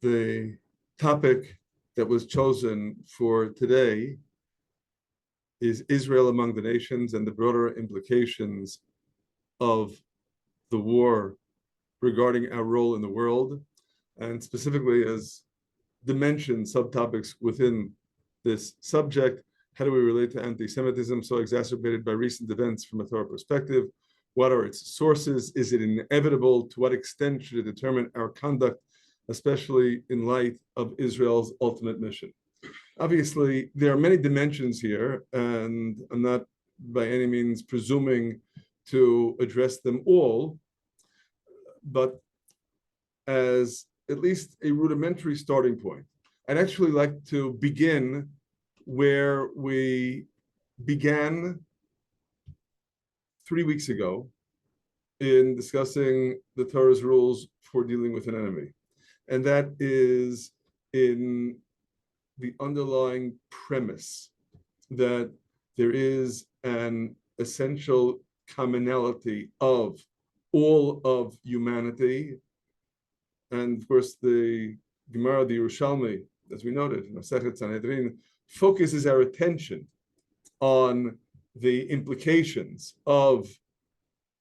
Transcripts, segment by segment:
The topic that was chosen for today is Israel among the nations and the broader implications of the war regarding our role in the world, and specifically as dimensions, subtopics within this subject. How do we relate to anti-Semitism so exacerbated by recent events from a Torah perspective? What are its sources? Is it inevitable? To what extent should it determine our conduct, especially in light of Israel's ultimate mission? Obviously, there are many dimensions here, and I'm not by any means presuming to address them all, but as at least a rudimentary starting point, I'd actually like to begin where we began 3 weeks ago in discussing the Torah's rules for dealing with an enemy. And that is in the underlying premise that there is an essential commonality of all of humanity. And of course, the Gemara, the Yerushalmi, as we noted, Masechet Sanhedrin, focuses our attention on the implications of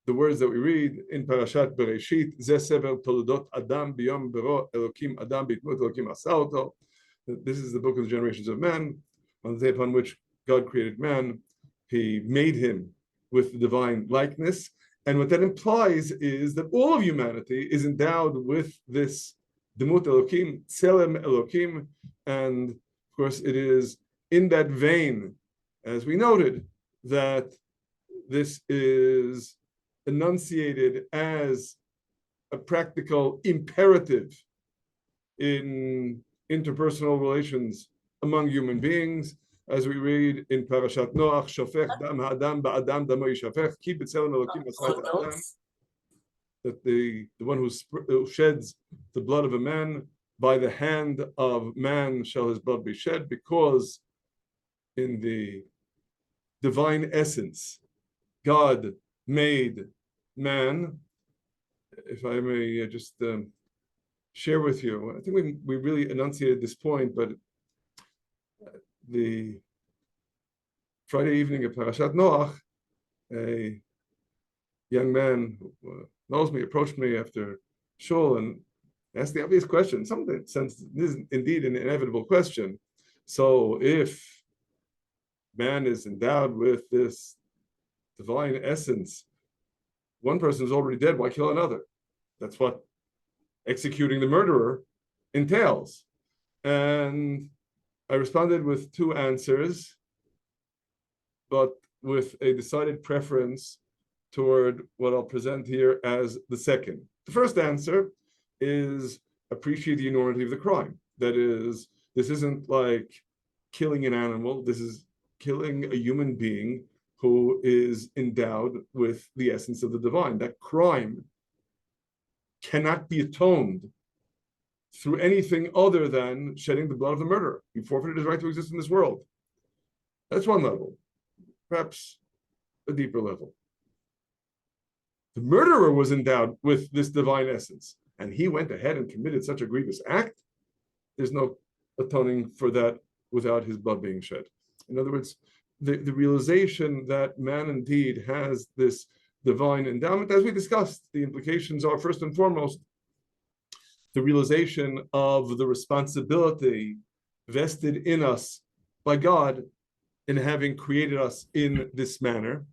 the words that we read in Parashat Bereshit, Zeh Sefer Toldot Adam biyom bero Elokim Adam b'itmut Elokim asa oto. This is the book of the generations of man. On the day upon which God created man, he made him with the divine likeness. And what that implies is that all of humanity is endowed with this Demut Elokim, Tselem Elokim, and of course it is in that vein, as we noted, that this is enunciated as a practical imperative in interpersonal relations among human beings, as we read in Parashat Noach, Shofech dam ha'adam ba'adam damo yishafech, ki b'tzelem elokim asayit adam, that the one who sheds the blood of a man, by the hand of man shall his blood be shed, because in the divine essence, God made man. If I may just share with you, I think we really enunciated this point, but the Friday evening of Parashat Noach, a young man who knows me approached me after shul and asked the obvious question. Some sense this is indeed an inevitable question. So if man is endowed with this divine essence, one person is already dead, why kill another? That's what executing the murderer entails. And I responded with two answers, but with a decided preference toward what I'll present here as the second. The first answer is appreciate the enormity of the crime. That is, this isn't like killing an animal, this is killing a human being who is endowed with the essence of the divine. That crime cannot be atoned through anything other than shedding the blood of the murderer. He forfeited his right to exist in this world. That's one level, perhaps a deeper level. The murderer was endowed with this divine essence, and he went ahead and committed such a grievous act. There's no atoning for that without his blood being shed. In other words, the realization that man indeed has this divine endowment, as we discussed, the implications are first and foremost the realization of the responsibility vested in us by God in having created us in this manner.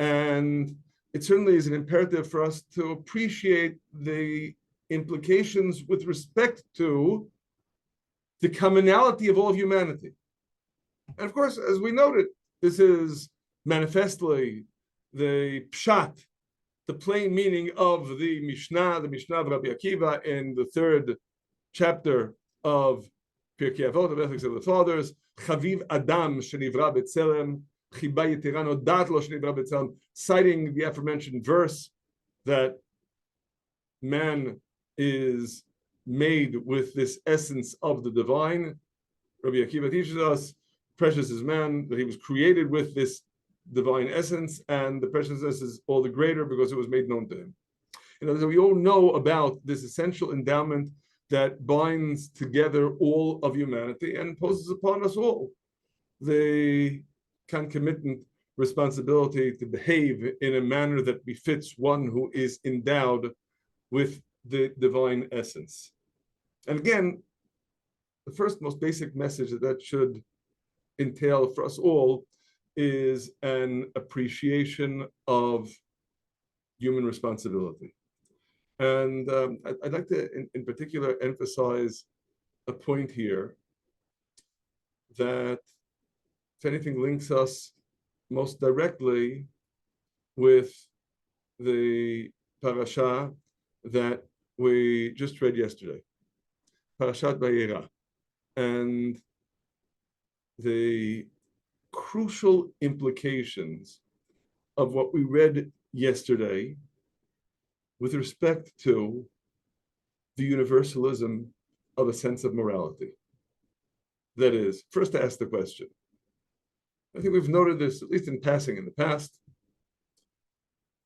And it certainly is an imperative for us to appreciate the implications with respect to the commonality of all of humanity. And of course, as we noted, this is manifestly the pshat, the plain meaning of the Mishnah of Rabbi Akiva in the third chapter of Pirkei Avot, of Ethics of the Fathers. Chaviv Adam shenivra b'tzelem, chiba yetera nodat lo shenivra b'tzelem, citing the aforementioned verse that man is made with this essence of the divine. Rabbi Akiva teaches us, precious is man, that he was created with this divine essence, and the preciousness is all the greater because it was made known to him. You know, so we all know about this essential endowment that binds together all of humanity and imposes upon us all the concomitant responsibility to behave in a manner that befits one who is endowed with the divine essence. And again, the first most basic message that should entail for us all is an appreciation of human responsibility. And I'd like to, in particular, emphasize a point here that, if anything, links us most directly with the parasha that we just read yesterday, Parashat Vayera, and the crucial implications of what we read yesterday with respect to the universalism of a sense of morality. That is, first to ask the question. I think we've noted this, at least in passing in the past.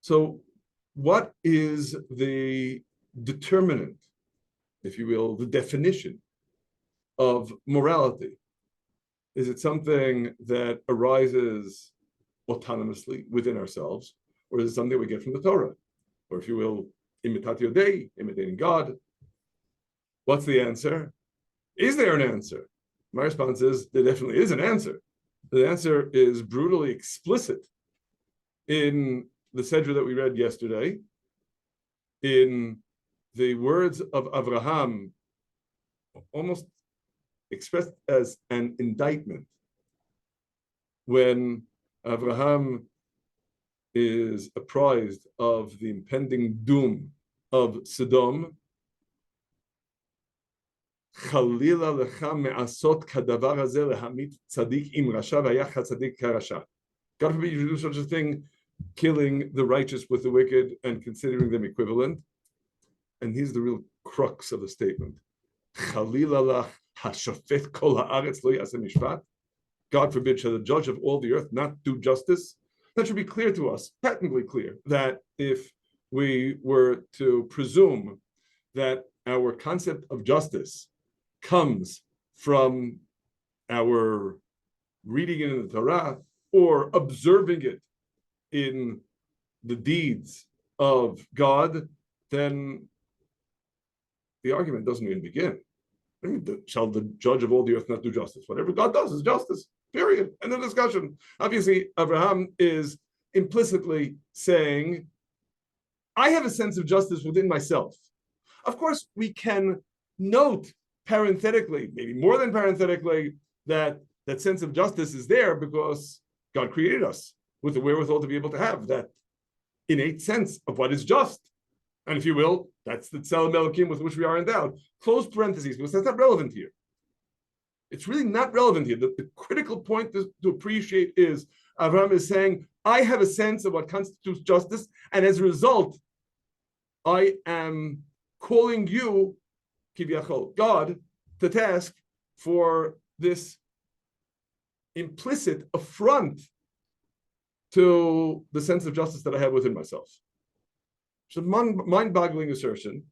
So, what is the determinant, if you will, the definition of morality? Is it something that arises autonomously within ourselves, or is it something we get from the Torah? Or, if you will, imitatio Dei, imitating God? What's the answer? Is there an answer? My response is there definitely is an answer. The answer is brutally explicit in the Sedra that we read yesterday, in the words of Avraham, almost expressed as an indictment, when Avraham is apprised of the impending doom of Sodom. Chalila lecha me'asot kadavar hazeh lehamit tzadik im rasha v'haya tzadik karasha. God forbid you do such a thing, killing the righteous with the wicked and considering them equivalent. And here's the real crux of the statement. Chalila lach hashofet kol haaretz lo yaseh mishpat. God forbid shall the judge of all the earth not do justice. That should be clear to us, patently clear, that if we were to presume that our concept of justice comes from our reading it in the Torah or observing it in the deeds of God, then the argument doesn't even begin. I mean, shall the judge of all the earth not do justice? Whatever God does is justice, period. End of discussion. Obviously, Abraham is implicitly saying, I have a sense of justice within myself. Of course, we can note parenthetically, maybe more than parenthetically, that that sense of justice is there because God created us with the wherewithal to be able to have that innate sense of what is just. And if you will, that's the Tzelem Elokim with which we are endowed. Close parentheses, because that's not relevant here. It's really not relevant here. The critical point to appreciate is Avraham is saying, I have a sense of what constitutes justice, and as a result, I am calling you, Kivyachol, God, to task for this implicit affront to the sense of justice that I have within myself. It's a mind-boggling assertion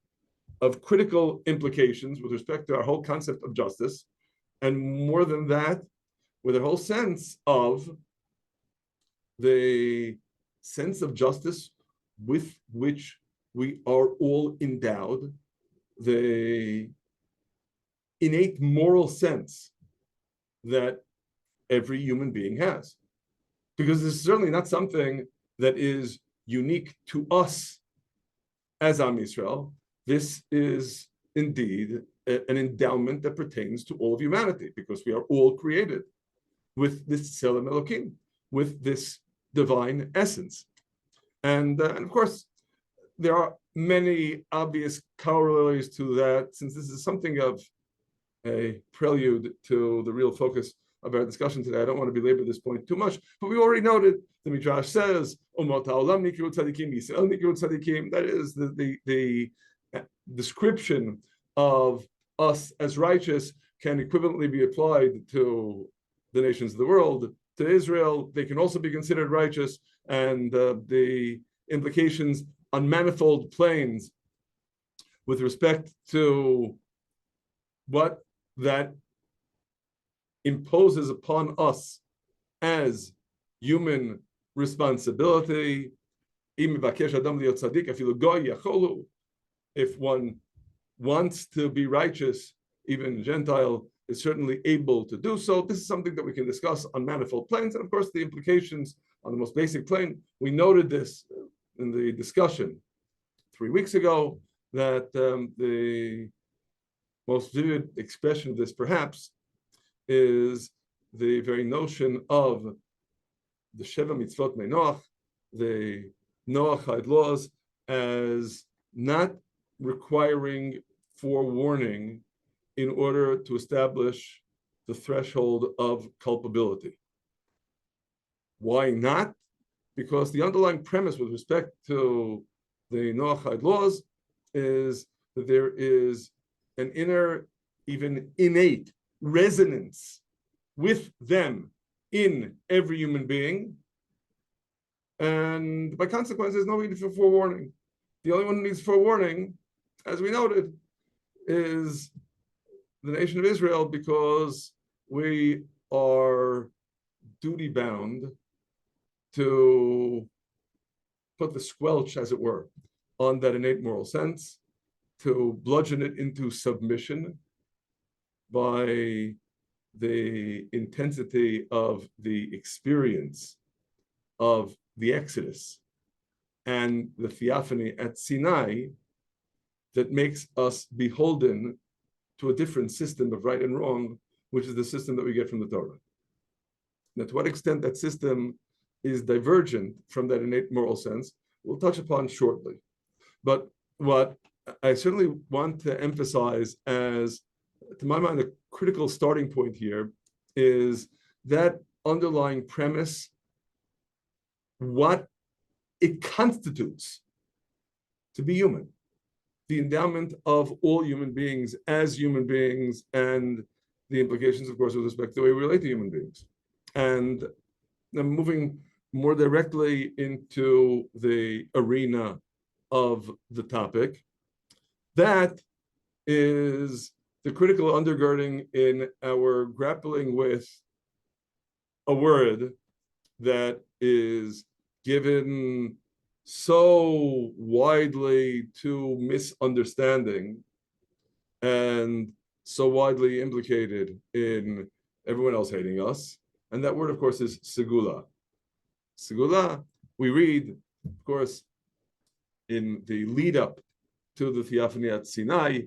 of critical implications with respect to our whole concept of justice, and more than that, with a whole sense of the sense of justice with which we are all endowed, the innate moral sense that every human being has. Because this is certainly not something that is unique to us as Am Yisrael. This is indeed an endowment that pertains to all of humanity, because we are all created with this Tzelem Elokim, with this divine essence. And of course, there are many obvious corollaries to that, since this is something of a prelude to the real focus of our discussion today. I don't want to belabor this point too much, but we already noted the Midrash says, Umot ha'olam nikru tzadikim, Yisrael nikru tzadikim. That is the description of us as righteous can equivalently be applied to the nations of the world. To Israel, they can also be considered righteous, and the implications on manifold planes with respect to what that imposes upon us as human responsibility. If one wants to be righteous, even Gentile is certainly able to do so. This is something that we can discuss on manifold planes, and of course the implications on the most basic plane. We noted this in the discussion 3 weeks ago, that the most vivid expression of this perhaps is the very notion of the Sheva Mitzvot Noach, the Noachide laws, as not requiring forewarning in order to establish the threshold of culpability. Why not? Because the underlying premise with respect to the Noachide laws is that there is an inner, even innate resonance with them in every human being, and by consequence, there's no need for forewarning. The only one who needs forewarning, as we noted, is the nation of Israel, because we are duty bound to put the squelch, as it were, on that innate moral sense, to bludgeon it into submission by the intensity of the experience of the Exodus and the theophany at Sinai, that makes us beholden to a different system of right and wrong, which is the system that we get from the Torah. Now, to what extent that system is divergent from that innate moral sense, we'll touch upon shortly. But what I certainly want to emphasize as, to my mind, a critical starting point here is that underlying premise, what it constitutes to be human, the endowment of all human beings as human beings, and the implications, of course, with respect to the way we relate to human beings. And I'm moving more directly into the arena of the topic. That is the critical undergirding in our grappling with a word that is given so widely to misunderstanding and so widely implicated in everyone else hating us. And that word, of course, is segula. Segula, we read, of course, in the lead up to the theophany at Sinai,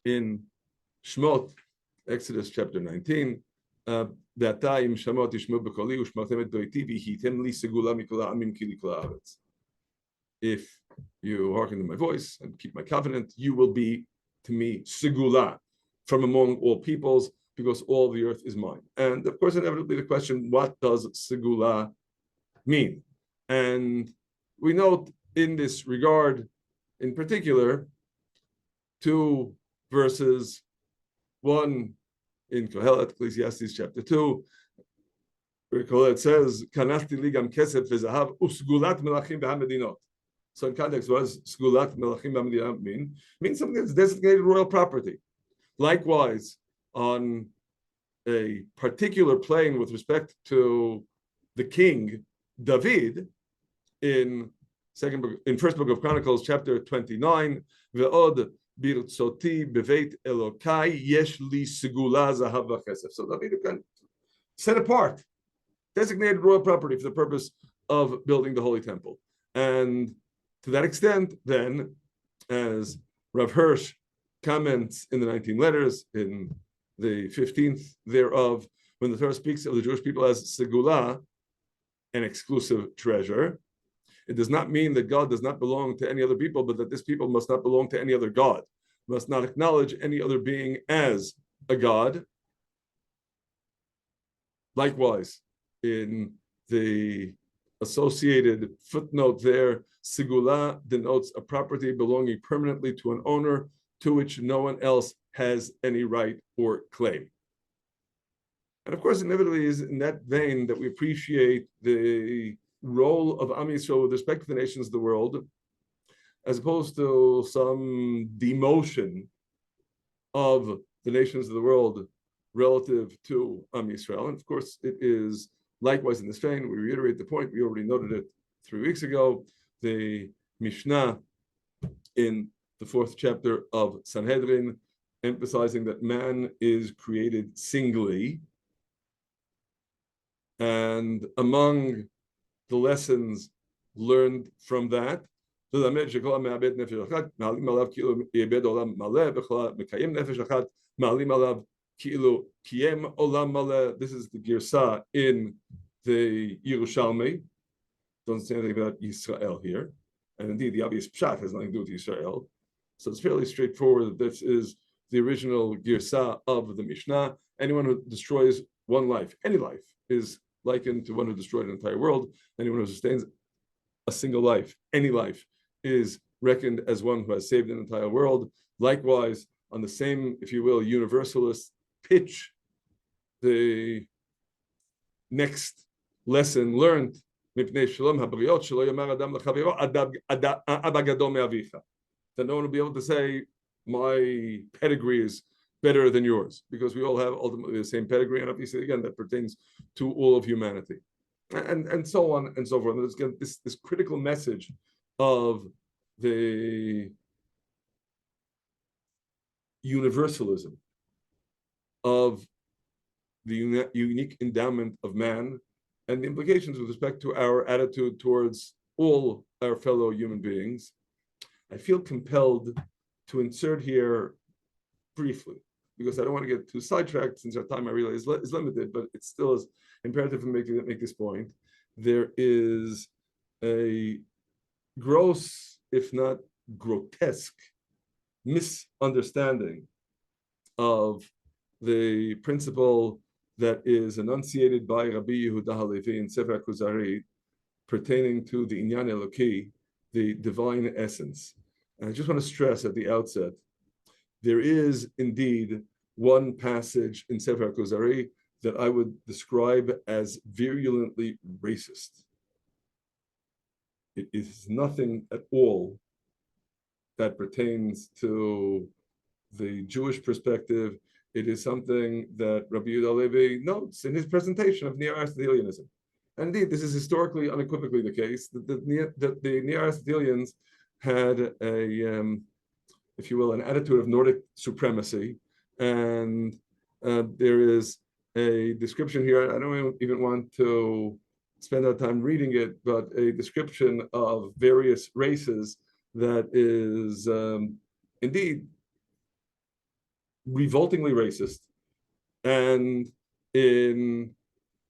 in Shmot, Exodus chapter 19, if you hearken to my voice and keep my covenant, you will be to me segula from among all peoples, because all the earth is mine. And of course, inevitably the question, what does segula mean? And we note in this regard, in particular, 2 verses, one in Kohelet, Ecclesiastes chapter 2, where Kohelet says, "Kanasti ligam kesef v'zahav usgulat melachim v'hamedinot." So in context, what does sgulat melachim v'hamedinot mean? It means something that's designated royal property. Likewise, on a particular plane with respect to the king David, in first book of Chronicles, chapter 29, ve'od birtzoti beveit Elokai yesh li segula zahav v'chesef. So David can set apart, designated royal property for the purpose of building the Holy Temple. And to that extent, then, as Rav Hirsch comments in the 19 letters, in the 15th thereof, when the Torah speaks of the Jewish people as segula, an exclusive treasure, it does not mean that God does not belong to any other people, but that this people must not belong to any other God, must not acknowledge any other being as a God. Likewise, in the associated footnote there, segula denotes a property belonging permanently to an owner to which no one else has any right or claim. And of course, inevitably is in that vein that we appreciate the role of Am Yisrael with respect to the nations of the world, as opposed to some demotion of the nations of the world relative to Am Yisrael. And of course, it is likewise in this vein. We reiterate the point. We already noted it 3 weeks ago. The Mishnah in the 4th chapter of Sanhedrin, emphasizing that man is created singly. And among the lessons learned from that, this is the Girsah in the Yerushalmi. Doesn't say anything about Yisrael here. And indeed, the obvious pshat has nothing to do with Yisrael. So it's fairly straightforward that this is the original Girsah of the Mishnah. Anyone who destroys one life, any life, is likened to one who destroyed an entire world. Anyone who sustains a single life, any life, is reckoned as one who has saved an entire world. Likewise, on the same, if you will, universalist pitch, the next lesson learned, that no one will be able to say, my pedigree is better than yours, because we all have ultimately the same pedigree, and obviously, again, that pertains to all of humanity, and so on and so forth. And there's this critical message of the universalism of the unique endowment of man, and the implications with respect to our attitude towards all our fellow human beings. I feel compelled to insert here briefly, because I don't want to get too sidetracked, since our time, I realize, is limited, but it still is imperative to make this point. There is a gross, if not grotesque, misunderstanding of the principle that is enunciated by Rabbi Yehuda Halevi in Sefer Kuzari pertaining to the Inyan Eloki, the divine essence. And I just want to stress at the outset, there is indeed one passage in Sefer Kuzari that I would describe as virulently racist. It is nothing at all that pertains to the Jewish perspective. It is something that Rabbi Yehuda Halevi notes in his presentation of Neo-Aristotelianism. And indeed, this is historically, unequivocally the case, that the Neo-Aristotelians had a, if you will, an attitude of Nordic supremacy. And there is a description here, I don't even want to spend our time reading it, but a description of various races that is indeed revoltingly racist, and in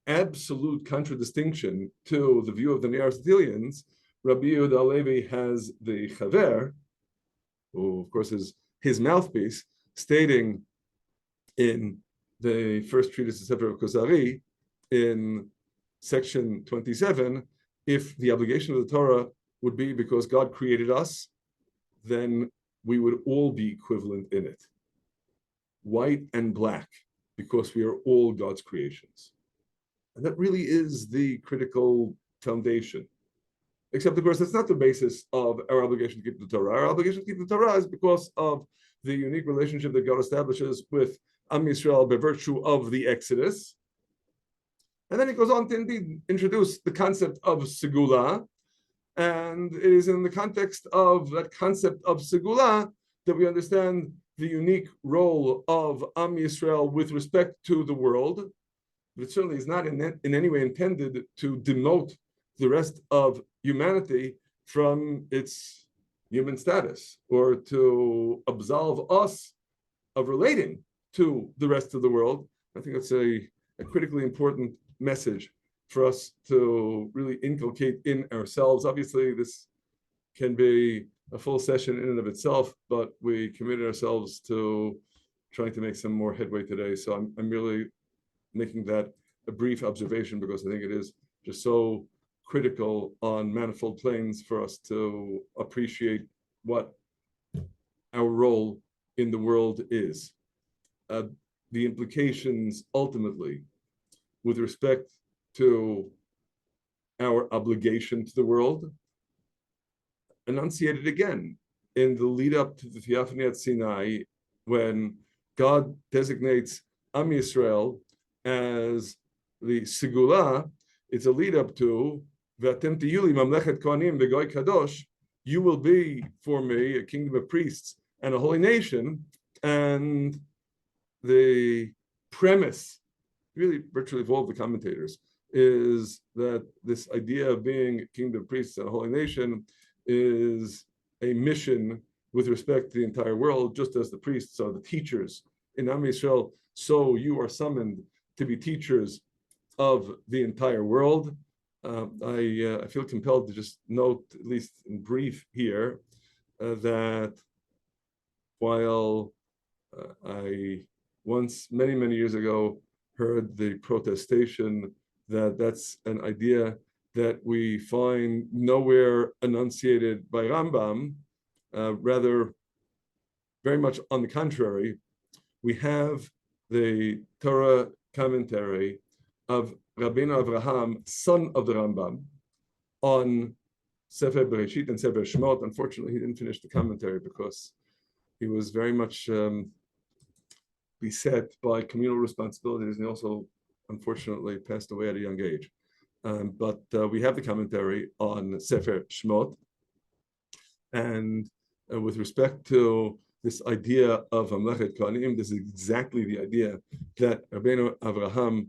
absolute contradistinction to the view of the Neo-Aristotelians. Rabbi Yehuda Halevi has the Chaver, who of course is his mouthpiece, stating in the first treatise of Sefer Kuzari in section 27, if the obligation of the Torah would be because God created us, then we would all be equivalent in it, white and black, because we are all God's creations. And that really is the critical foundation. Except, of course, that's not the basis of our obligation to keep the Torah. Our obligation to keep the Torah is because of the unique relationship that God establishes with Am Yisrael by virtue of the Exodus. And then he goes on to indeed introduce the concept of Segula. And it is in the context of that concept of Segula that we understand the unique role of Am Yisrael with respect to the world. But it certainly is not in any way intended to demote the rest of humanity from its human status, or to absolve us of relating to the rest of the world. I think that's a critically important message for us to really inculcate in ourselves. Obviously, this can be a full session in and of itself, but we committed ourselves to trying to make some more headway today. So I'm really making that a brief observation, because I think it is just so critical on manifold planes for us to appreciate what our role in the world is. The implications ultimately with respect to our obligation to the world, enunciated again in the lead up to the Theophany at Sinai, when God designates Am Yisrael as the Segula. It's a lead up to V'atem tihyu li mamlechet kohanim v'goy kadosh. You will be for me a kingdom of priests and a holy nation. And the premise, really virtually of all of the commentators, is that this idea of being a kingdom of priests and a holy nation is a mission with respect to the entire world, just as the priests are the teachers in Am Yisrael, so you are summoned to be teachers of the entire world. I feel compelled to just note, at least in brief here, that while I once, many, many years ago, heard the protestation that that's an idea that we find nowhere enunciated by Rambam, rather, very much on the contrary, we have the Torah commentary of Rabbeinu Avraham, son of the Rambam, on Sefer Bereshit and Sefer Shemot. Unfortunately, he didn't finish the commentary because he was very much beset by communal responsibilities, and he also, unfortunately, passed away at a young age. But we have the commentary on Sefer Shemot, and with respect to this idea of Mamlechet Kohanim, this is exactly the idea that Rabbeinu Avraham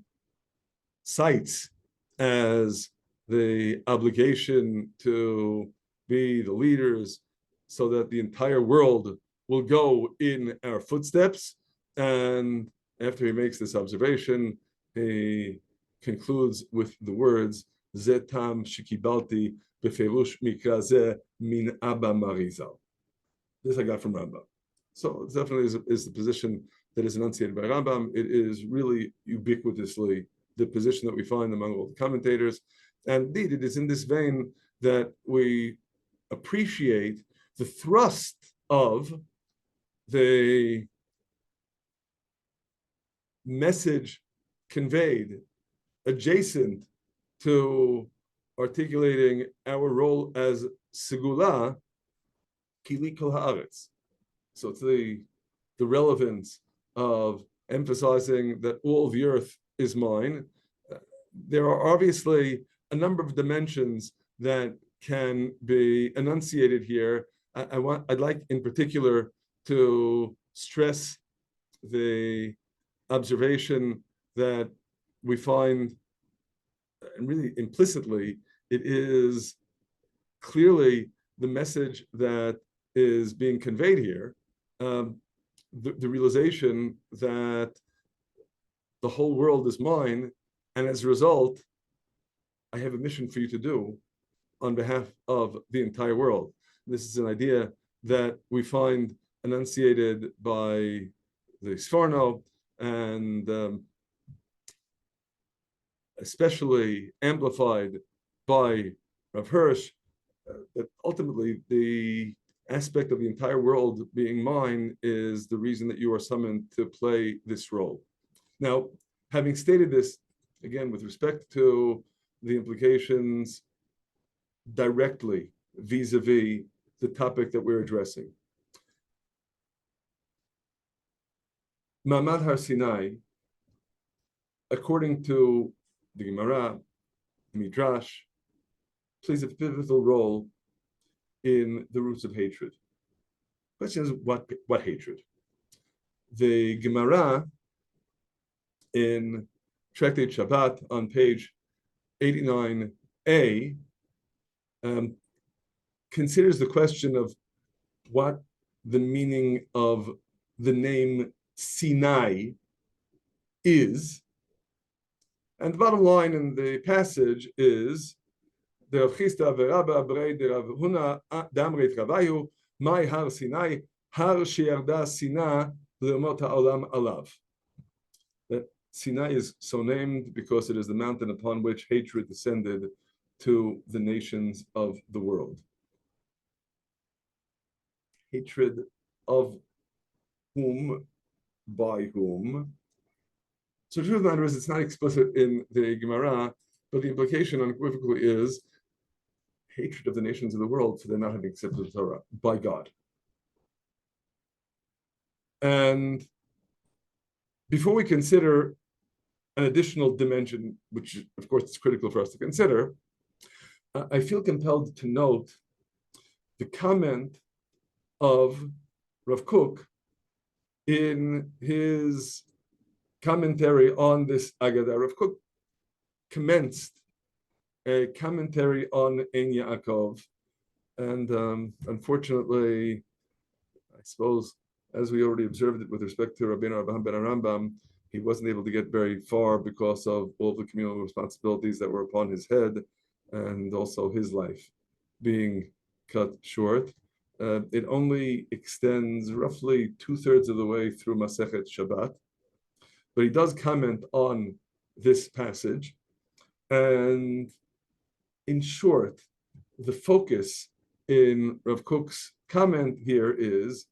cites as the obligation to be the leaders so that the entire world will go in our footsteps. And after he makes this observation, he concludes with the words, Zetam shikibalti beferush mikra zeh min Abba Marizal. This I got from Rambam. So it definitely is the position that is enunciated by Rambam. It is really ubiquitously the position that we find among all the commentators. And indeed, it is in this vein that we appreciate the thrust of the message conveyed adjacent to articulating our role as Segula, Kili Kol Haaretz. So it's the relevance of emphasizing that all of the earth is mine. There are obviously a number of dimensions that can be enunciated here. I'd like in particular to stress the observation that we find, and really implicitly, it is clearly the message that is being conveyed here, the realization that the whole world is mine, and as a result, I have a mission for you to do on behalf of the entire world. This is an idea that we find enunciated by the Sforno, and especially amplified by Rav Hirsch, that ultimately the aspect of the entire world being mine is the reason that you are summoned to play this role. Now, having stated this, again, with respect to the implications directly vis-a-vis the topic that we're addressing. Ma'amad Har Sinai, according to the Gemara, Midrash, plays a pivotal role in the roots of hatred. The question is, what hatred? The Gemara in Tractate Shabbat on page 89a considers the question of what the meaning of the name Sinai is. And the bottom line in the passage is, the Rav Chisda v'Rabba b'rei de Rav Huna d'Amrei Travayu, Mai Har Sinai, Har she'yarda Sina l'mot ha'olam alav. That Sinai is so named because it is the mountain upon which hatred descended to the nations of the world. Hatred of whom, by whom? So the truth of the matter is, it's not explicit in the Gemara, but the implication unequivocally is hatred of the nations of the world for their not having accepted the Torah by God. And before we consider an additional dimension, which of course is critical for us to consider, I feel compelled to note the comment of Rav Kook in his commentary on this Agadah. Rav Kook commenced a commentary on Ein Yaakov, and unfortunately, I suppose, as we already observed it with respect to Rabbeinu Avraham ben Rambam, he wasn't able to get very far because of all the communal responsibilities that were upon his head, and also his life being cut short. It only extends roughly 2/3 of the way through Masechet Shabbat, but he does comment on this passage. And in short, the focus in Rav Kook's comment here is,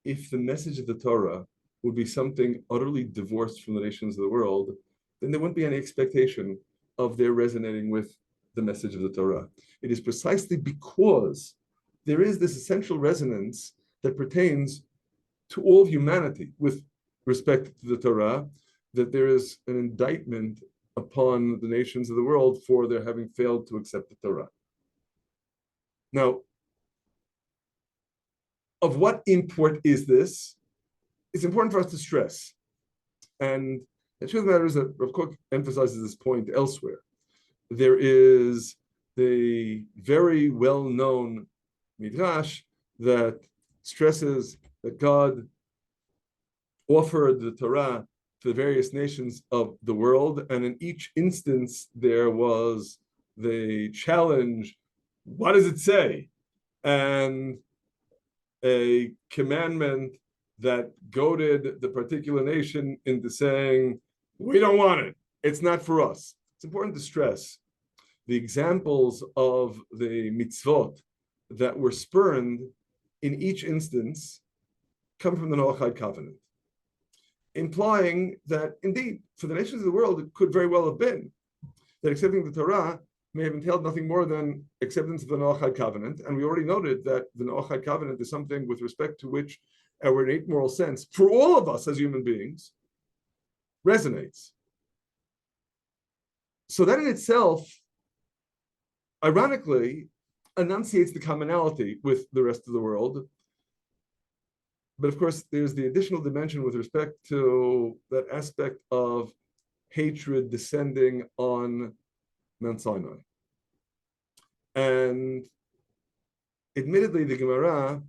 if the message of the Torah would be something utterly divorced from the nations of the world, then there wouldn't be any expectation of their resonating with the message of the Torah. It is precisely because there is this essential resonance that pertains to all humanity with respect to the Torah, that there is an indictment upon the nations of the world for their having failed to accept the Torah. Now, of what import is this? It's important for us to stress. And the truth of the matter is that Rav Kook emphasizes this point elsewhere. There is the very well-known Midrash that stresses that God offered the Torah to the various nations of the world, and in each instance there was the challenge, what does it say? And a commandment that goaded the particular nation into saying, we don't want it, it's not for us. It's important to stress the examples of the mitzvot that were spurned in each instance come from the Noachide covenant, implying that indeed, for the nations of the world, it could very well have been that accepting the Torah may have entailed nothing more than acceptance of the Noachide covenant. And we already noted that the Noachide covenant is something with respect to which our innate moral sense, for all of us as human beings, resonates. So that in itself, ironically, enunciates the commonality with the rest of the world. But of course, there's the additional dimension with respect to that aspect of hatred descending on Mount Sinai. And admittedly, the Gemara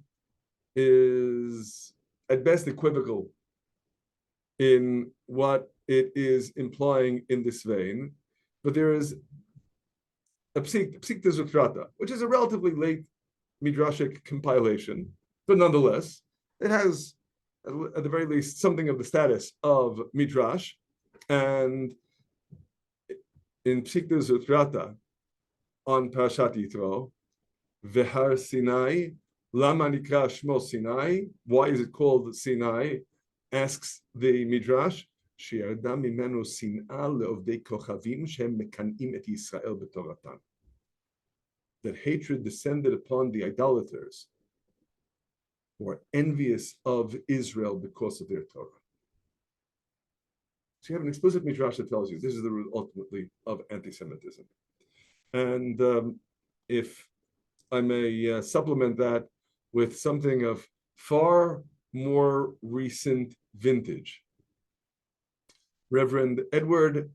is at best equivocal in what it is implying in this vein, but there is a Psikta Zutrata, which is a relatively late midrashic compilation, but nonetheless, it has, at the very least, something of the status of midrash. And in Psikta Zutrata, on Parashat Yitro, Vehar Sinai, Lama Nikra Shmo Sinai, why is it called Sinai? Asks the midrash, שירדה ממנו שנאה לעובדי כוכבים שהם מקנאים את ישראל בתורתם. That hatred descended upon the idolaters who are envious of Israel because of their Torah. So you have an explicit midrash that tells you this is the root ultimately of anti-Semitism. And if I may supplement that with something of far more recent vintage, Reverend Edward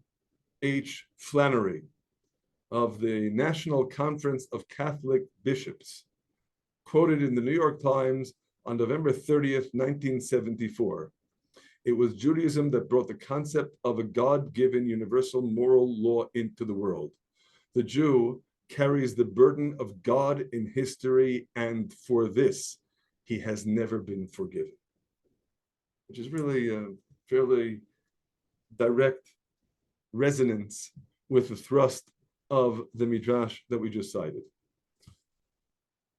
H. Flannery of the National Conference of Catholic Bishops, quoted in the New York Times on November 30th, 1974. It was Judaism that brought the concept of a God-given universal moral law into the world. The Jew carries the burden of God in history, and for this, he has never been forgiven. Which is really a fairly direct resonance with the thrust of the midrash that we just cited.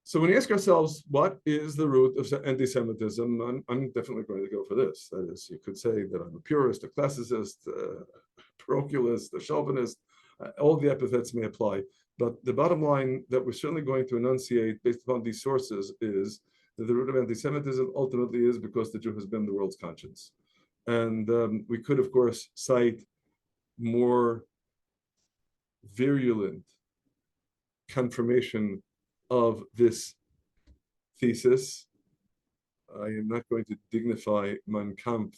So when we ask ourselves, what is the root of anti-Semitism, I'm definitely going to go for this. That is, you could say that I'm a purist, a classicist, a parochialist, a chauvinist, all the epithets may apply. But the bottom line that we're certainly going to enunciate based upon these sources is that the root of anti-Semitism ultimately is because the Jew has been the world's conscience. And we could, of course, cite more virulent confirmation of this thesis. I am not going to dignify Mein Kampf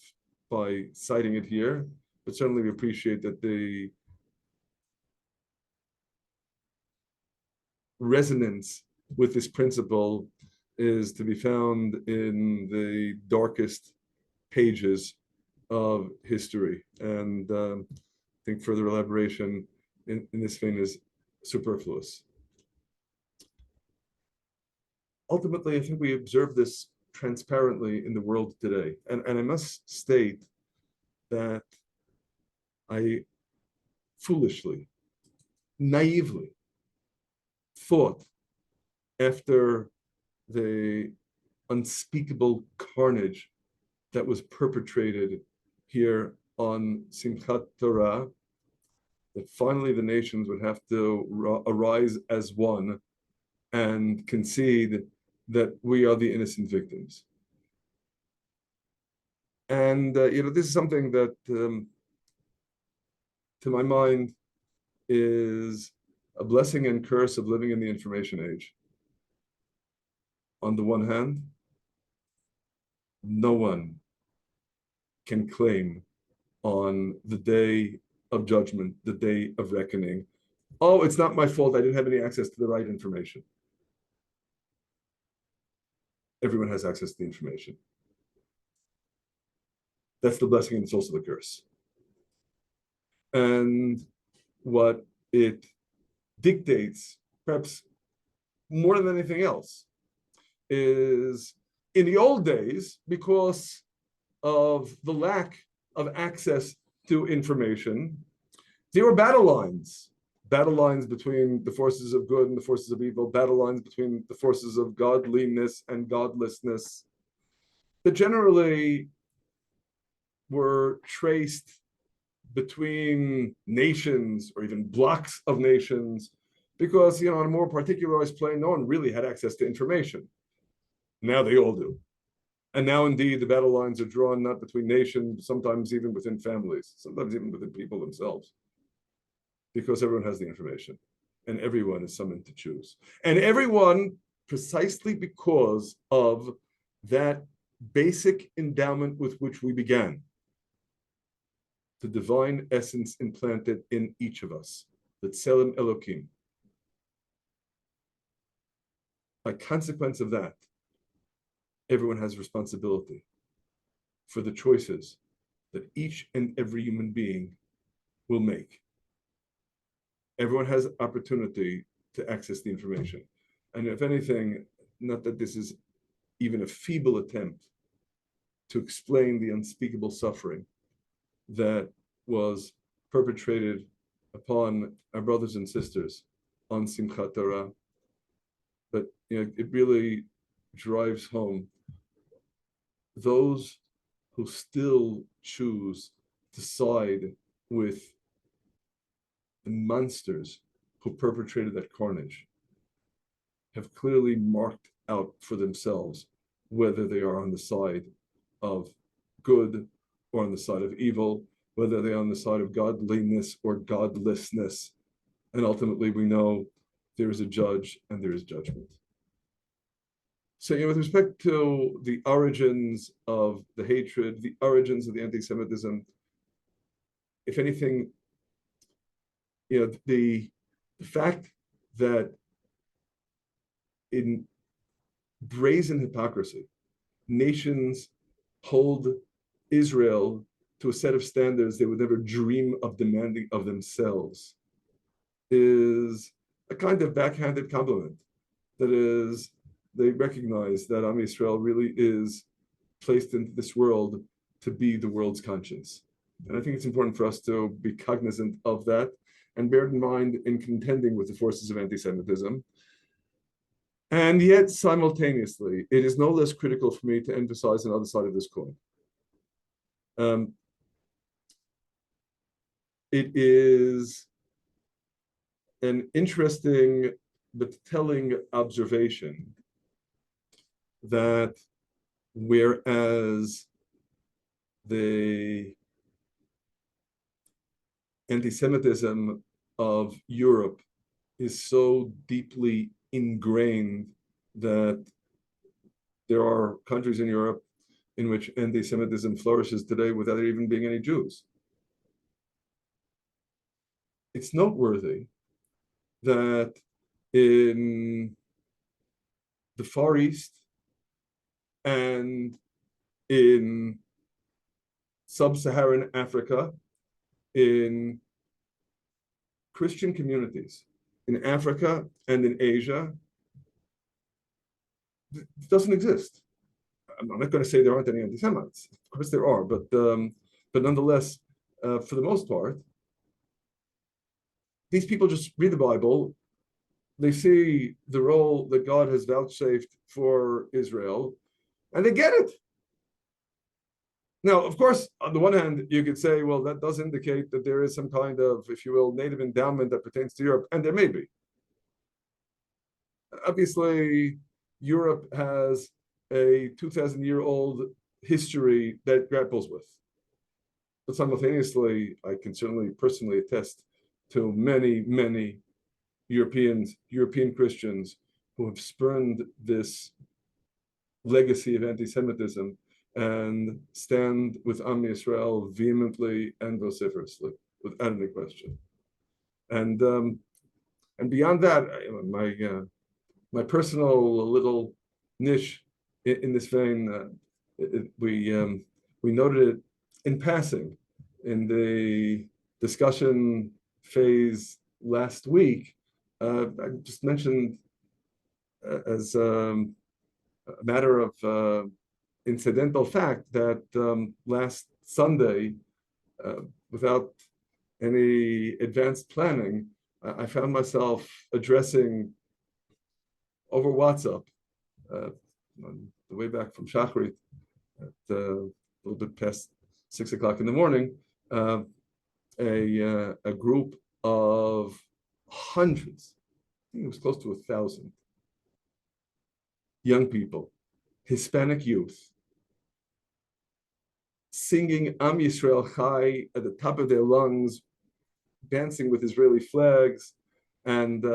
by citing it here, but certainly we appreciate that the resonance with this principle is to be found in the darkest pages of history. And I think further elaboration in this vein is superfluous. Ultimately, I think we observe this transparently in the world today. And I must state that I foolishly, naively thought after the unspeakable carnage that was perpetrated here on Simchat Torah, that finally the nations would have to arise as one and concede that we are the innocent victims. And this is something that, to my mind, is a blessing and curse of living in the information age. On the one hand, no one can claim on the day of judgment, the day of reckoning, oh, it's not my fault, I didn't have any access to the right information. Everyone has access to the information. That's the blessing and it's also the curse. And what it dictates, perhaps more than anything else, is in the old days, because of the lack of access to information, there were battle lines between the forces of good and the forces of evil, battle lines between the forces of godliness and godlessness, that generally were traced between nations or even blocks of nations, because on a more particularized plane, no one really had access to information. Now they all do. And now indeed the battle lines are drawn not between nations, sometimes even within families, sometimes even within people themselves, because everyone has the information and everyone is summoned to choose. And everyone, precisely because of that basic endowment with which we began, the divine essence implanted in each of us, the Tselem Elokim. By consequence of that, everyone has responsibility for the choices that each and every human being will make. Everyone has opportunity to access the information. And if anything, not that this is even a feeble attempt to explain the unspeakable suffering that was perpetrated upon our brothers and sisters on Simchat Torah, but it really drives home those who still choose to side with the monsters who perpetrated that carnage have clearly marked out for themselves whether they are on the side of good or on the side of evil, whether they're on the side of godliness or godlessness. And ultimately, we know there is a judge and there is judgment. So, with respect to the origins of the hatred, the origins of the anti-Semitism, if anything, the fact that in brazen hypocrisy, nations hold Israel to a set of standards they would never dream of demanding of themselves is a kind of backhanded compliment. That is, they recognize that Am Yisrael really is placed into this world to be the world's conscience. And I think it's important for us to be cognizant of that and bear in mind in contending with the forces of anti-Semitism. And yet, simultaneously, it is no less critical for me to emphasize another side of this coin. It is an interesting but telling observation that whereas the anti-Semitism of Europe is so deeply ingrained that there are countries in Europe in which anti-Semitism flourishes today without there even being any Jews. It's noteworthy that in the Far East and in sub-Saharan Africa, in Christian communities, in Africa and in Asia, it doesn't exist. I'm not going to say there aren't any anti-Semites. Of course there are, but nonetheless, for the most part, these people just read the Bible. They see the role that God has vouchsafed for Israel, and they get it. Now, of course, on the one hand, you could say, well, that does indicate that there is some kind of, if you will, native endowment that pertains to Europe, and there may be. Obviously, Europe has a 2,000-year-old history that grapples with. But simultaneously, I can certainly personally attest to many, many European Christians who have spurned this legacy of anti-Semitism and stand with Am Yisrael vehemently and vociferously, without any question. And beyond that, my personal little niche in this vein, we noted it in passing in the discussion phase last week. I just mentioned as a matter of incidental fact that last Sunday, without any advanced planning, I found myself addressing over WhatsApp on the way back from Shachrit at a little bit past 6 o'clock in the morning, a group of hundreds, I think it was close to 1,000 young people, Hispanic youth, singing Am Yisrael Chai at the top of their lungs, dancing with Israeli flags. And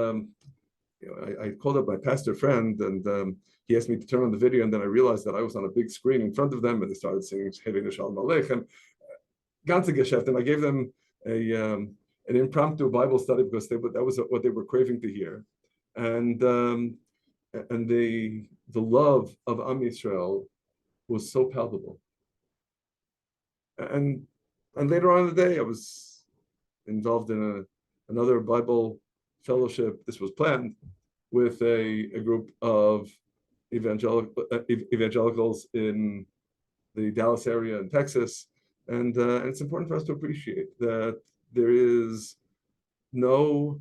I called up my pastor friend, and he asked me to turn on the video, and then I realized that I was on a big screen in front of them, and they started singing Shalom Aleichem, ganze Geschäft, and I gave them an impromptu Bible study because that was what they were craving to hear. And the love of Am Yisrael was so palpable. And later on in the day, I was involved in another Bible fellowship. This was planned with a group of evangelicals in the Dallas area in Texas. And it's important for us to appreciate that there is no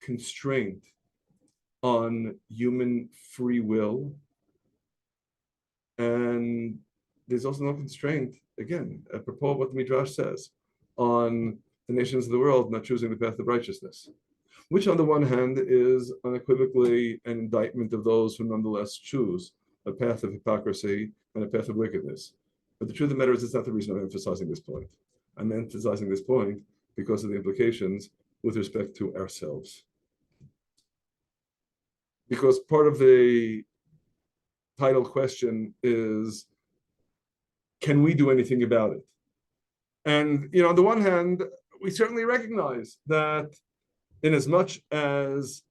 constraint on human free will. And there's also no constraint, again, apropos of what the Midrash says, on the nations of the world not choosing the path of righteousness, which on the one hand is unequivocally an indictment of those who nonetheless choose a path of hypocrisy and a path of wickedness. But the truth of the matter is, it's not the reason I'm emphasizing this point. I'm emphasizing this point because of the implications with respect to ourselves. Because part of the title question is, can we do anything about it? And, on the one hand, we certainly recognize that in as much as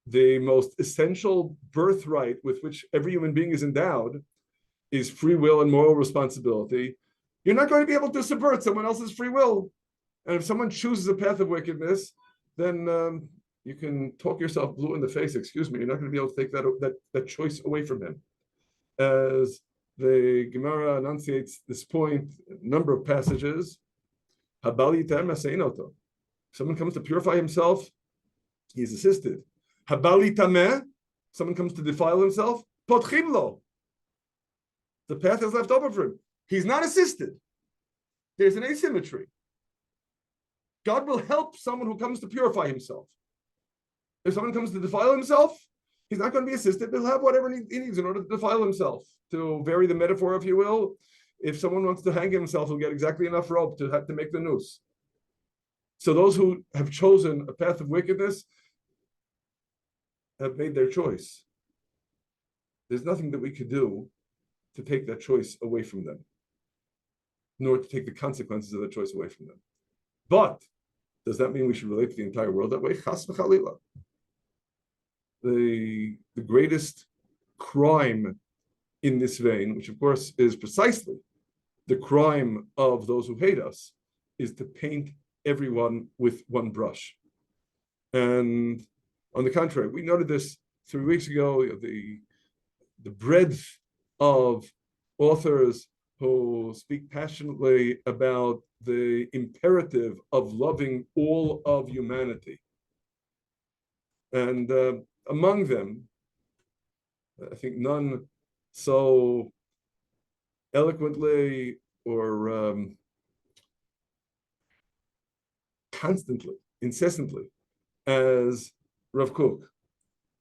the most essential birthright with which every human being is endowed is free will and moral responsibility, you're not going to be able to subvert someone else's free will. And if someone chooses a path of wickedness, then you can talk yourself blue in the face, excuse me, you're not going to be able to take that choice away from him. As the Gemara enunciates this point, a number of passages, someone comes to purify himself, he's assisted. Habali tameh, someone comes to defile himself, potchim lo. The path is left open for him. He's not assisted. There's an asymmetry. God will help someone who comes to purify himself. If someone comes to defile himself, he's not going to be assisted. He'll have whatever he needs in order to defile himself. To vary the metaphor, if you will, if someone wants to hang himself, he'll get exactly enough rope to have to make the noose. So those who have chosen a path of wickedness have made their choice. There's nothing that we could do to take that choice away from them, nor to take the consequences of the choice away from them. But does that mean we should relate to the entire world that way? Chas v'chalila. The greatest crime in this vein, which of course is precisely the crime of those who hate us, is to paint everyone with one brush. And on the contrary, we noted this 3 weeks ago, the breadth of authors who speak passionately about the imperative of loving all of humanity. And among them, I think none so eloquently or constantly, incessantly, as Rav Kook,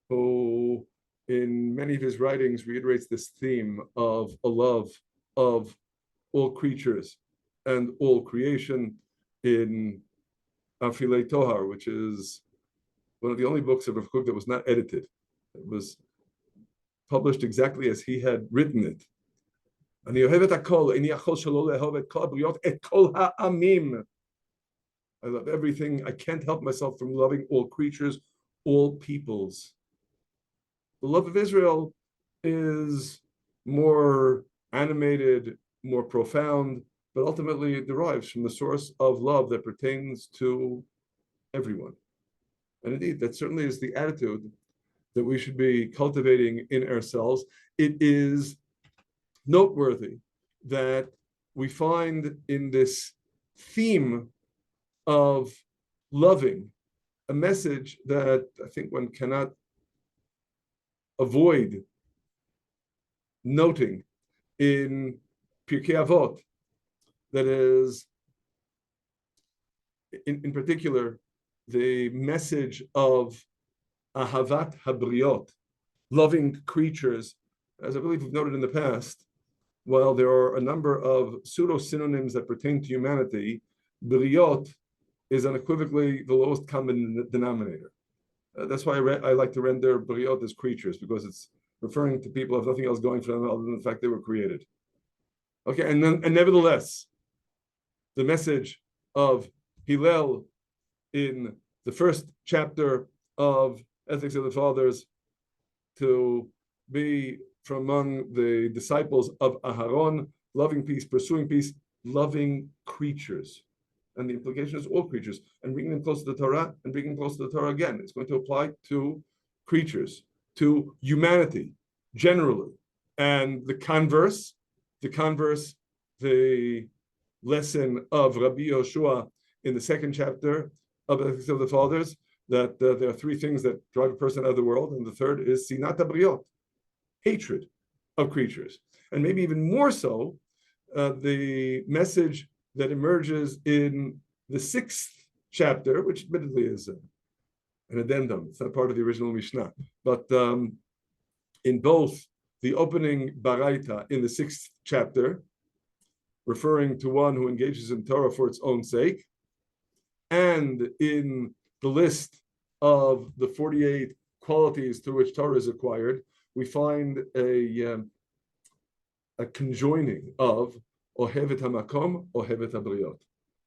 who in many of his writings reiterates this theme of a love of all creatures and all creation in Afilei Tohar, which is one of the only books of Rav Kook that was not edited. It was published exactly as he had written it. I love everything. I can't help myself from loving all creatures, all peoples. The love of Israel is more animated, more profound, but ultimately it derives from the source of love that pertains to everyone. And indeed, that certainly is the attitude that we should be cultivating in ourselves. It is noteworthy that we find in this theme of loving a message that I think one cannot avoid noting in Pirkei Avot, that is, in particular, the message of Ahavat Habriot, loving creatures. As I believe we've noted in the past, while there are a number of pseudo-synonyms that pertain to humanity, Briot is unequivocally the lowest common denominator. That's why I like to render Briot as creatures, because it's referring to people who have nothing else going for them other than the fact they were created. Okay, and nevertheless, the message of Hillel in the first chapter of Ethics of the Fathers, to be from among the disciples of Aharon, loving peace, pursuing peace, loving creatures. And the implication is all creatures, and bringing them close to the Torah, and bringing them close to the Torah again. It's going to apply to creatures, to humanity generally. And the converse, the lesson of Rabbi Yoshua in the second chapter of Ethics of the Fathers, that there are 3 things that drive a person out of the world, and the third is sinat habriot, hatred of creatures. And maybe even more so, the message that emerges in the 6th chapter, which admittedly is an addendum. It's not part of the original Mishnah. But in both the opening Baraita in the 6th chapter, referring to one who engages in Torah for its own sake, and in the list of the 48 qualities through which Torah is acquired, we find a conjoining of Ohevet HaMakom, Ohevet HaBriot,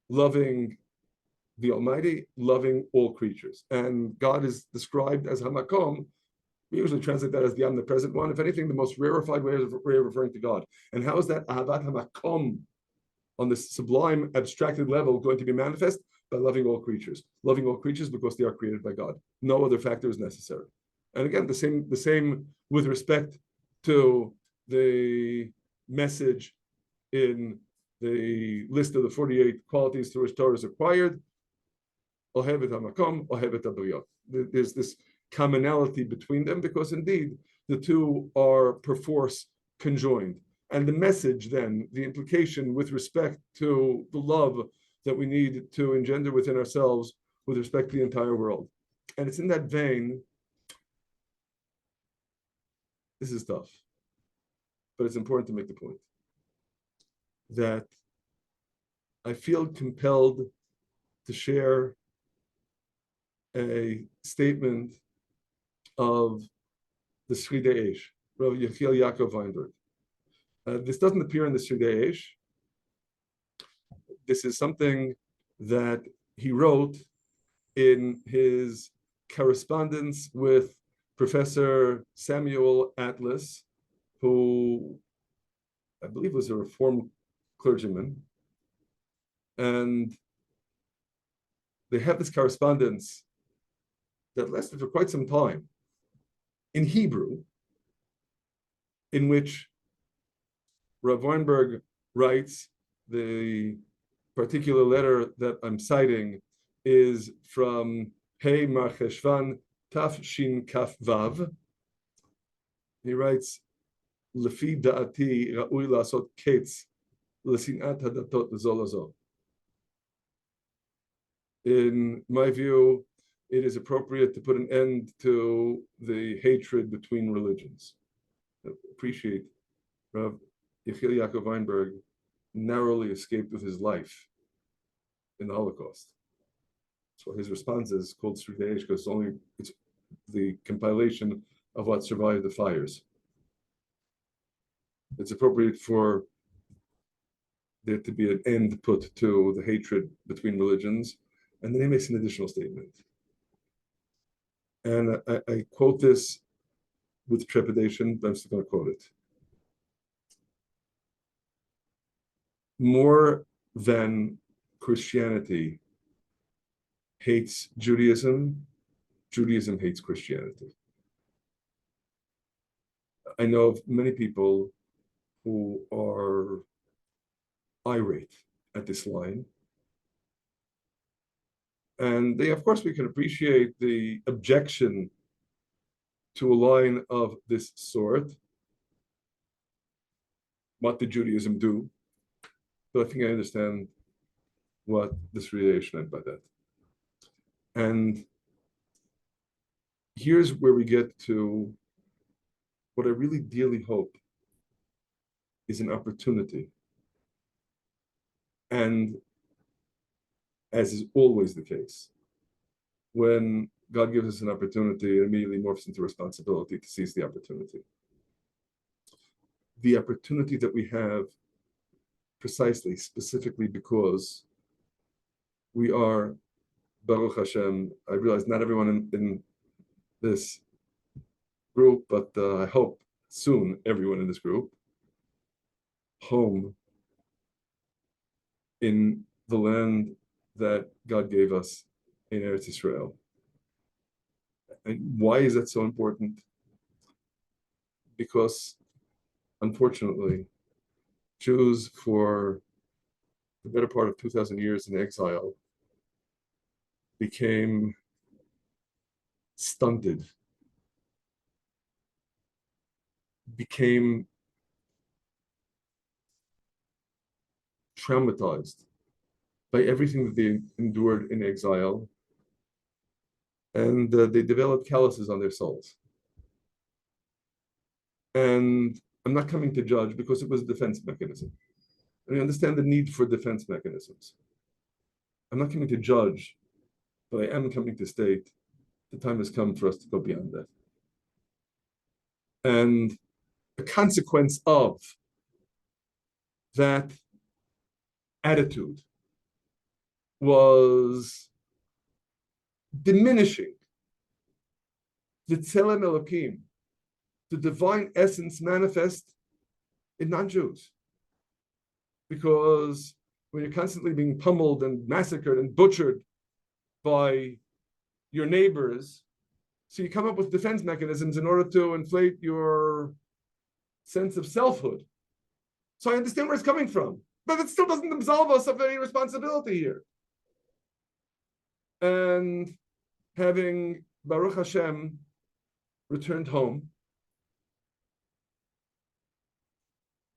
loving the Almighty, loving all creatures. And God is described as Hamakom. We usually translate that as the omnipresent one. If anything, the most rarefied way of referring to God. And how is that Ahavat HaMakom on this sublime, abstracted level going to be manifest? By loving all creatures. Loving all creatures because they are created by God. No other factor is necessary. And again, the same with respect to the message in the list of the 48 qualities through which Torah is acquired. Ohevet HaMakom, Ohevet HaBriot. There's this commonality between them because indeed the two are perforce conjoined. And the message then, the implication with respect to the love that we need to engender within ourselves with respect to the entire world. And it's in that vein, this is tough, but it's important to make the point. that I feel compelled to share a statement of the Sridei Eish, Rav Yechiel Yaakov Weinberg. This doesn't appear in the Sridei Eish. This is something that he wrote in his correspondence with Professor Samuel Atlas, who I believe was a Reformed clergyman. And they have this correspondence that lasted for quite some time in Hebrew, in which Rav Weinberg writes, the particular letter that I'm citing is from Pei Mar Cheshvan Taf Shin Kaf Vav. He writes, Lefi da'ati ra'ui la'asot ketz l'sinat hadatot zol lazol. In my view, it is appropriate to put an end to the hatred between religions. I appreciate Rav Yechiel Yaakov Weinberg narrowly escaped with his life in the Holocaust. So his response is called Sridei Eish because it's the compilation of what survived the fires. It's appropriate for there to be an end put to the hatred between religions. And then he makes an additional statement. And I quote this with trepidation, but I'm still going to quote it. More than Christianity hates Judaism, Judaism hates Christianity. I know of many people who are irate at this line. And they, of course, we can appreciate the objection to a line of this sort. What did Judaism do? But I think I understand what this relation meant by that. And here's where we get to what I really dearly hope is an opportunity. And as is always the case, when God gives us an opportunity, it immediately morphs into responsibility to seize the opportunity. The opportunity that we have precisely, specifically because we are, Baruch Hashem, I realize not everyone in this group, but I hope soon everyone in this group, home in the land that God gave us in Eretz Israel. And why is that so important? Because, unfortunately, Jews for the better part of 2,000 years in exile became stunted, became traumatized by everything that they endured in exile, and they developed calluses on their souls. And I'm not coming to judge because it was a defense mechanism. And I understand the need for defense mechanisms. I'm not coming to judge, but I am coming to state the time has come for us to go beyond that. And the consequence of that attitude was diminishing the Tzelem Elokim, the divine essence manifest in non-Jews. Because when you're constantly being pummeled and massacred and butchered by your neighbors, so you come up with defense mechanisms in order to inflate your sense of selfhood. So I understand where it's coming from, but it still doesn't absolve us of any responsibility here. And having Baruch Hashem returned home,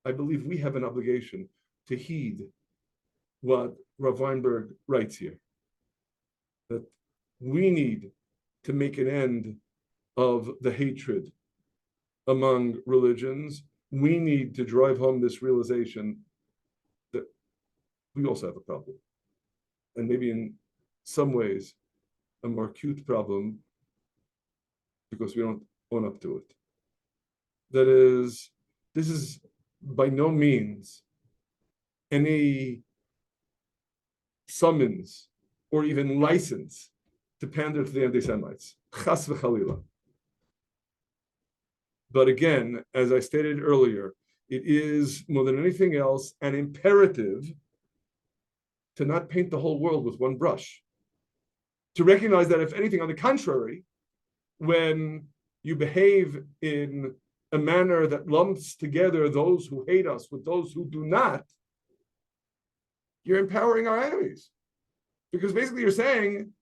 I believe we have an obligation to heed what Rav Weinberg writes here, that we need to make an end of the hatred among religions. We need to drive home this realization we also have a problem. And maybe in some ways, a more acute problem because we don't own up to it. That is, this is by no means any summons or even license to pander to the anti-Semites. Chas v'chalila. But again, as I stated earlier, it is more than anything else an imperative to not paint the whole world with one brush. To recognize that, if anything, on the contrary, when you behave in a manner that lumps together those who hate us with those who do not, you're empowering our enemies. Because basically you're saying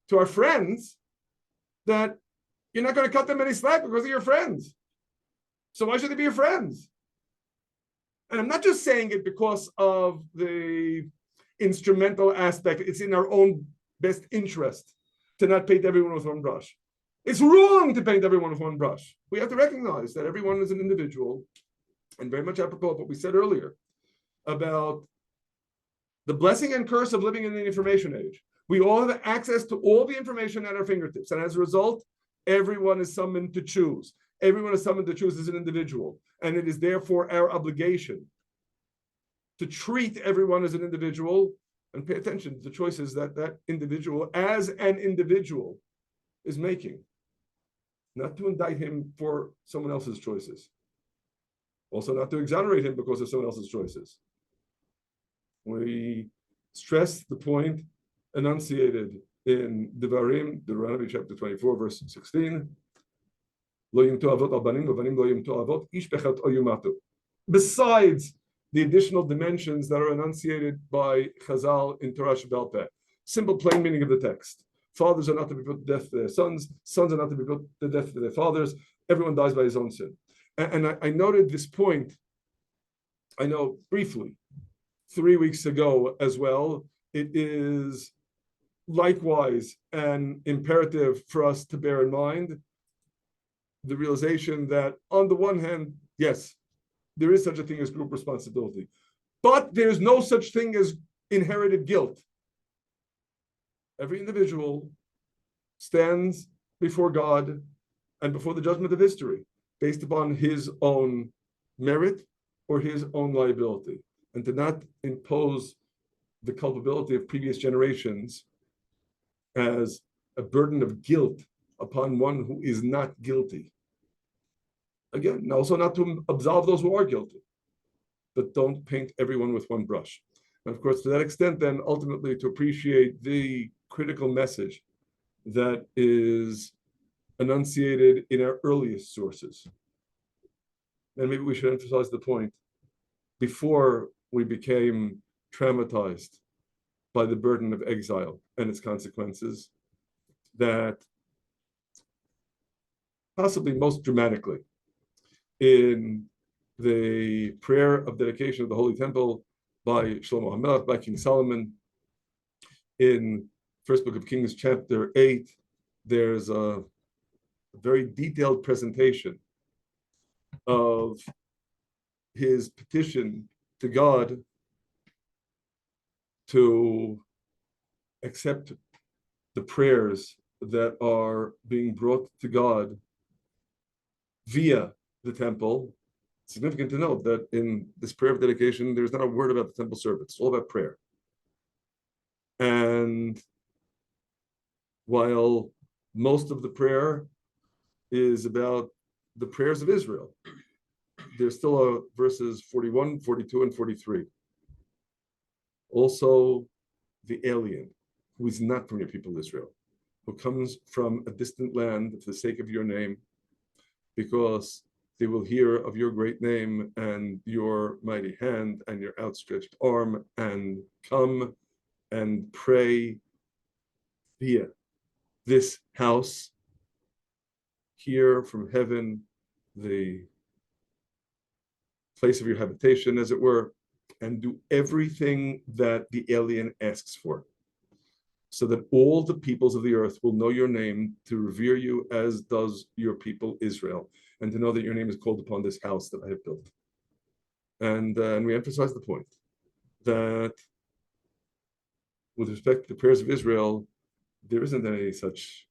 to our friends that you're not going to cut them any slack because they're your friends. So why should they be your friends? And I'm not just saying it because of the instrumental aspect. It's in our own best interest to not paint everyone with one brush. It's wrong to paint everyone with one brush. We have to recognize that everyone is an individual, and very much apropos of what we said earlier about the blessing and curse of living in the information age. We all have access to all the information at our fingertips, and as a result, everyone is summoned to choose. Everyone is summoned to choose as an individual, and it is therefore our obligation to treat everyone as an individual and pay attention to the choices that that individual, as an individual, is making. Not to indict him for someone else's choices. Also not to exonerate him because of someone else's choices. We stress the point enunciated in Devarim, Deuteronomy chapter 24, verse 16. Besides the additional dimensions that are enunciated by Chazal in Torah Sheba'al Peh. Simple, plain meaning of the text. Fathers are not to be put to death to their sons. Sons are not to be put to death to their fathers. Everyone dies by his own sin. And I noted this point, I know briefly, 3 weeks ago as well. It is likewise an imperative for us to bear in mind the realization that on the one hand, yes, there is such a thing as group responsibility, but there's no such thing as inherited guilt. Every individual stands before God and before the judgment of history based upon his own merit or his own liability, and to not impose the culpability of previous generations as a burden of guilt upon one who is not guilty. Again, also not to absolve those who are guilty, but don't paint everyone with one brush. And of course, to that extent, then ultimately to appreciate the critical message that is enunciated in our earliest sources. And maybe we should emphasize the point before we became traumatized by the burden of exile and its consequences, that possibly most dramatically in the prayer of dedication of the Holy Temple by Shlomo HaMelech, by King Solomon, in First Book of Kings, chapter 8, there's a very detailed presentation of his petition to God to accept the prayers that are being brought to God via the temple. It's significant to note that in this prayer of dedication, there's not a word about the temple service. It's all about prayer. And while most of the prayer is about the prayers of Israel, there's still verses 41, 42, and 43. Also, the alien, who is not from your people Israel, who comes from a distant land for the sake of your name, because they will hear of your great name and your mighty hand and your outstretched arm, and come and pray via this house, hear from heaven, the place of your habitation, as it were, and do everything that the alien asks for, so that all the peoples of the earth will know your name, to revere you as does your people Israel, and to know that your name is called upon this house that I have built. And we emphasize the point that with respect to the prayers of Israel, there isn't any such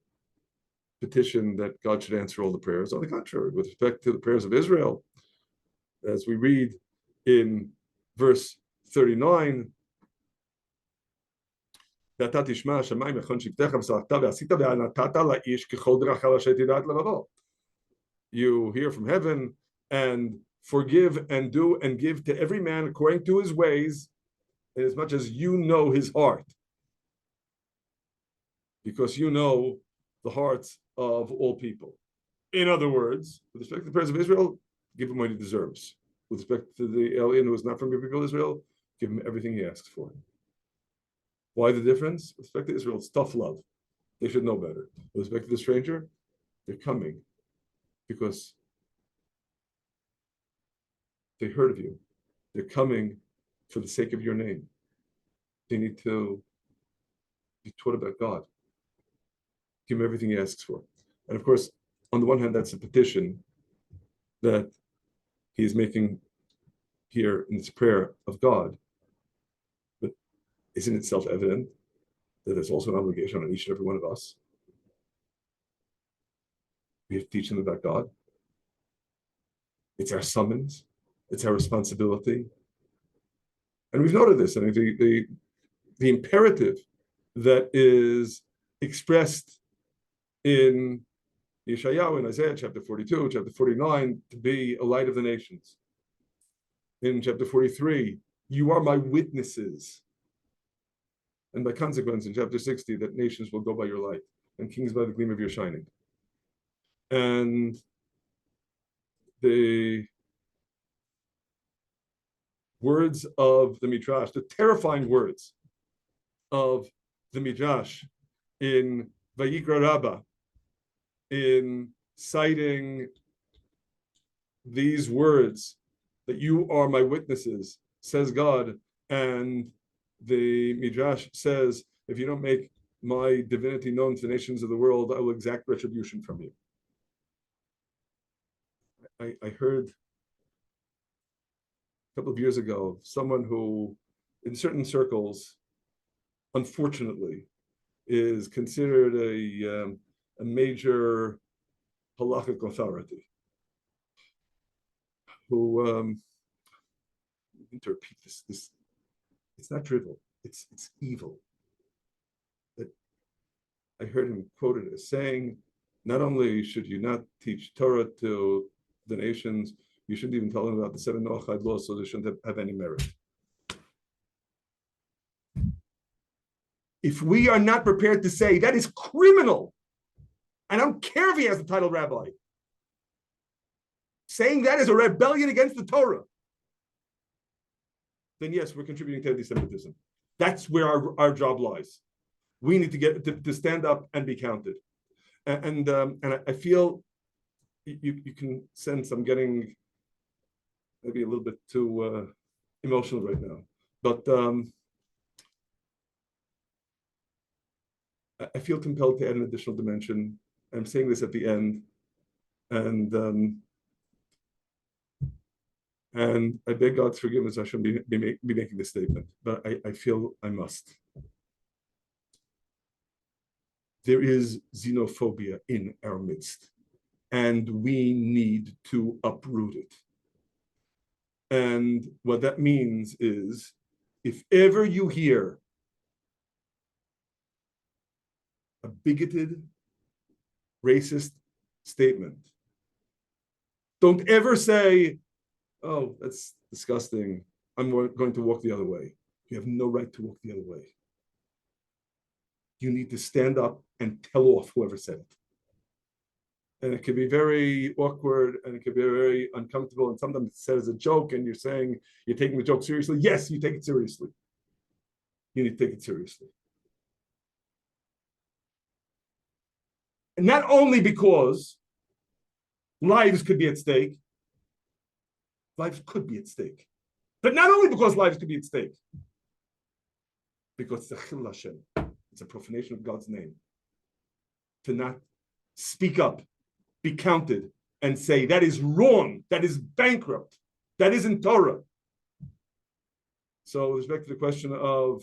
petition that God should answer all the prayers. On the contrary, with respect to the prayers of Israel, as we read in verse 39, you hear from heaven and forgive and do and give to every man according to his ways, as much as you know his heart, because you know the hearts of all people. In other words, with respect to the prayers of Israel, give him what he deserves. With respect to the alien who is not from your people Israel, give him everything he asks for. Why the difference? With respect to Israel, it's tough love. They should know better. With respect to the stranger, they're coming because they heard of you. They're coming for the sake of your name. They need to be taught about God. Give him everything he asks for. And of course, on the one hand, that's a petition that he is making here in this prayer of God. But isn't it self-evident that there's also an obligation on each and every one of us? We have to teach them about God. It's our summons. It's our responsibility. And we've noted this. I mean, the imperative that is expressed in Yeshayahu, in Isaiah chapter 42, chapter 49, to be a light of the nations. In chapter 43, you are my witnesses. And by consequence, in chapter 60, that nations will go by your light and kings by the gleam of your shining. And the words of the Midrash, the terrifying words of the Midrash in Vayikra Rabbah, in citing these words, that you are my witnesses, says God, and the Midrash says, if you don't make my divinity known to the nations of the world, I will exact retribution from you. I heard a couple of years ago someone who, in certain circles, unfortunately, is considered a major halakhic authority, who I need to repeat this. It's not drivel. It's evil. That I heard him quoted as saying, not only should you not teach Torah to the nations, you shouldn't even tell them about the 7 Noachide laws, so they shouldn't have any merit. If we are not prepared to say that is criminal, I don't care if he has the title rabbi, saying that is a rebellion against the Torah, then yes, we're contributing to anti-Semitism. That's where our job lies. We need to get to stand up and be counted. And I feel you can sense I'm getting maybe a little bit too emotional right now, but I feel compelled to add an additional dimension. I'm saying this at the end, and I beg God's forgiveness. I shouldn't be making this statement, but I feel I must. There is xenophobia in our midst, and we need to uproot it. And what that means is, if ever you hear a bigoted, racist statement, don't ever say, oh, that's disgusting, I'm going to walk the other way. You have no right to walk the other way. You need to stand up and tell off whoever said it. And it can be very awkward, and it can be very uncomfortable, and sometimes it's said as a joke, and you're saying you're taking the joke seriously. Yes, you take it seriously. You need to take it seriously. And not only because lives could be at stake, lives could be at stake, but not only because lives could be at stake, because it's a chil Hashem, it's a profanation of God's name, to not speak up, be counted, and say that is wrong, that is bankrupt, that isn't Torah. So with respect to the question of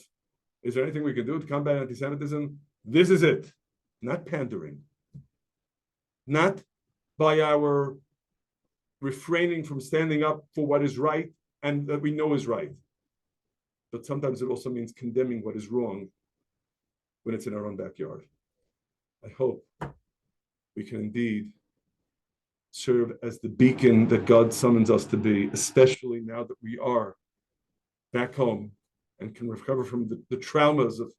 Is there anything we can do to combat anti-Semitism? This is it. Not pandering. Not by our refraining from standing up for what is right and that we know is right. But sometimes it also means condemning what is wrong when it's in our own backyard. I hope we can indeed serve as the beacon that God summons us to be, especially now that we are back home and can recover from the traumas of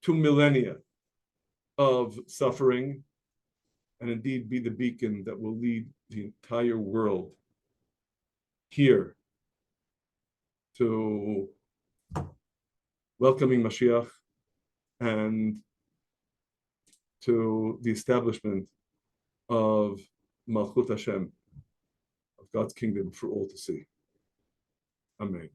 2 millennia of suffering, and indeed be the beacon that will lead the entire world here to welcoming Mashiach and to the establishment of Malchut Hashem, of God's kingdom for all to see. Amen.